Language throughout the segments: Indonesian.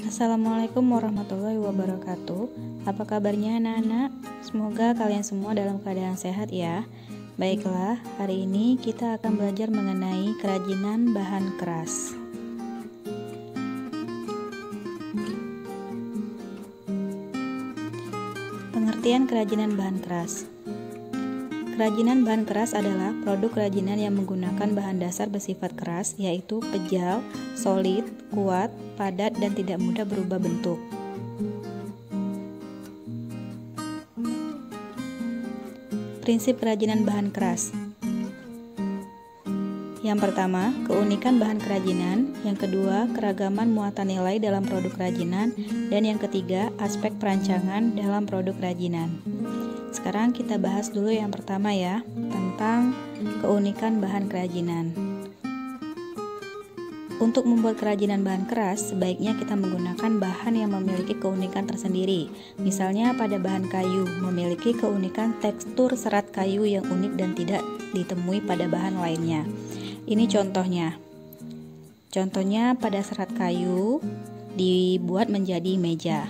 Assalamualaikum warahmatullahi wabarakatuh. Apa kabarnya anak-anak? Semoga kalian semua dalam keadaan sehat ya. Baiklah, hari ini kita akan belajar mengenai kerajinan bahan keras. Pengertian kerajinan bahan keras. Kerajinan bahan keras adalah produk kerajinan yang menggunakan bahan dasar bersifat keras, yaitu pejal, solid, kuat, padat, dan tidak mudah berubah bentuk. Prinsip kerajinan bahan keras. Yang pertama, keunikan bahan kerajinan. Yang kedua, keragaman muatan nilai dalam produk kerajinan. Dan yang ketiga, aspek perancangan dalam produk kerajinan. Sekarang kita bahas dulu yang pertama ya, tentang keunikan bahan kerajinan. Untuk membuat kerajinan bahan keras, sebaiknya kita menggunakan bahan yang memiliki keunikan tersendiri. Misalnya pada bahan kayu, memiliki keunikan tekstur serat kayu yang unik dan tidak ditemui pada bahan lainnya. Ini contohnya. Contohnya pada serat kayu dibuat menjadi meja.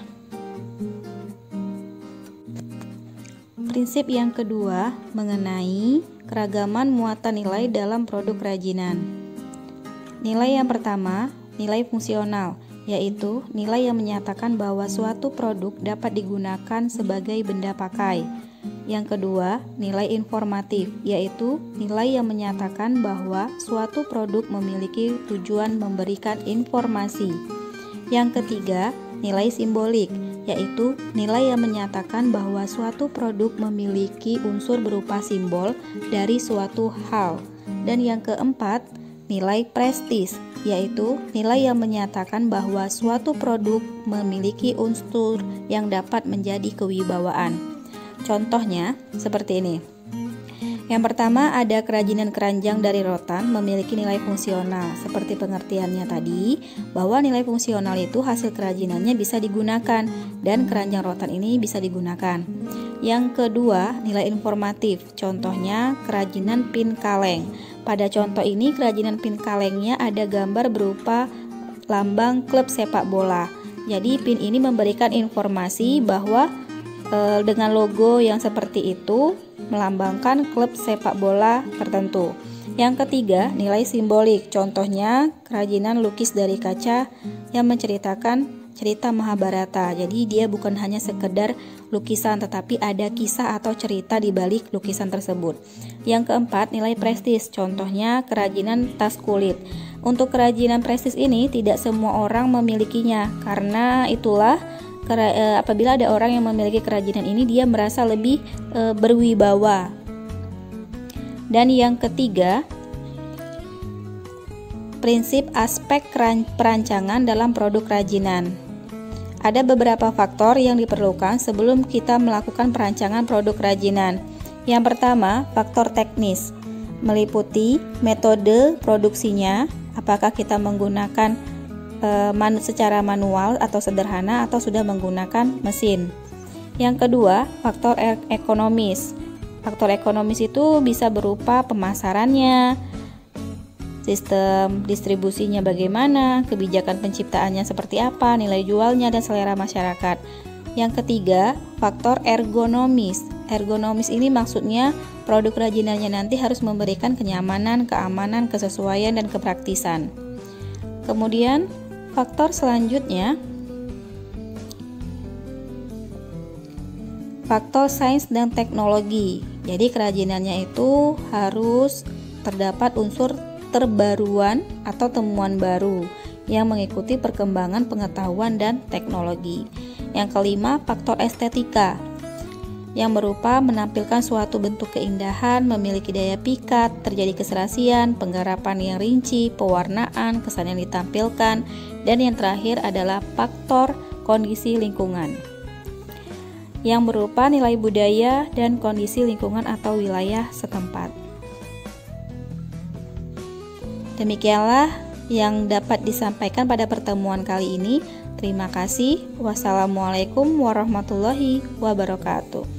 Prinsip yang kedua mengenai keragaman muatan nilai dalam produk kerajinan. Nilai yang pertama, nilai fungsional, yaitu nilai yang menyatakan bahwa suatu produk dapat digunakan sebagai benda pakai. Yang kedua, nilai informatif, yaitu nilai yang menyatakan bahwa suatu produk memiliki tujuan memberikan informasi. Yang ketiga, nilai simbolik, yaitu nilai yang menyatakan bahwa suatu produk memiliki unsur berupa simbol dari suatu hal. Dan yang keempat, nilai prestis, yaitu nilai yang menyatakan bahwa suatu produk memiliki unsur yang dapat menjadi kewibawaan. Contohnya seperti ini. Yang pertama ada kerajinan keranjang dari rotan memiliki nilai fungsional. Seperti pengertiannya tadi, bahwa nilai fungsional itu hasil kerajinannya bisa digunakan dan keranjang rotan ini bisa digunakan. Yang kedua, nilai informatif. Contohnya kerajinan pin kaleng. Pada contoh ini kerajinan pin kalengnya ada gambar berupa lambang klub sepak bola. Jadi pin ini memberikan informasi bahwa dengan logo yang seperti itu melambangkan klub sepak bola tertentu. Yang ketiga, nilai simbolik. Contohnya kerajinan lukis dari kaca yang menceritakan cerita Mahabharata. Jadi dia bukan hanya sekedar lukisan, tetapi ada kisah atau cerita di balik lukisan tersebut. Yang keempat, nilai prestis. Contohnya kerajinan tas kulit. Untuk kerajinan prestis ini tidak semua orang memilikinya. Karena itulah apabila ada orang yang memiliki kerajinan ini, dia merasa lebih berwibawa. Dan yang ketiga, prinsip aspek perancangan dalam produk kerajinan. Ada beberapa faktor yang diperlukan sebelum kita melakukan perancangan produk kerajinan. Yang pertama, faktor teknis, meliputi metode produksinya, apakah kita menggunakan secara manual atau sederhana atau sudah menggunakan mesin. Yang kedua, faktor ekonomis. Faktor ekonomis itu bisa berupa pemasarannya, sistem distribusinya bagaimana, kebijakan penciptaannya seperti apa, nilai jualnya, dan selera masyarakat. Yang ketiga, faktor ergonomis. Ergonomis ini maksudnya produk kerajinannya nanti harus memberikan kenyamanan, keamanan, kesesuaian, dan kepraktisan. Kemudian faktor selanjutnya, faktor sains dan teknologi. Jadi kerajinannya itu harus terdapat unsur terbaruan atau temuan baru yang mengikuti perkembangan pengetahuan dan teknologi. Yang kelima, faktor estetika, yang berupa menampilkan suatu bentuk keindahan, memiliki daya pikat, terjadi keserasian, penggarapan yang rinci, pewarnaan, kesan yang ditampilkan, dan yang terakhir adalah faktor kondisi lingkungan, yang berupa nilai budaya dan kondisi lingkungan atau wilayah setempat. Demikianlah yang dapat disampaikan pada pertemuan kali ini. Terima kasih. Wassalamualaikum warahmatullahi wabarakatuh.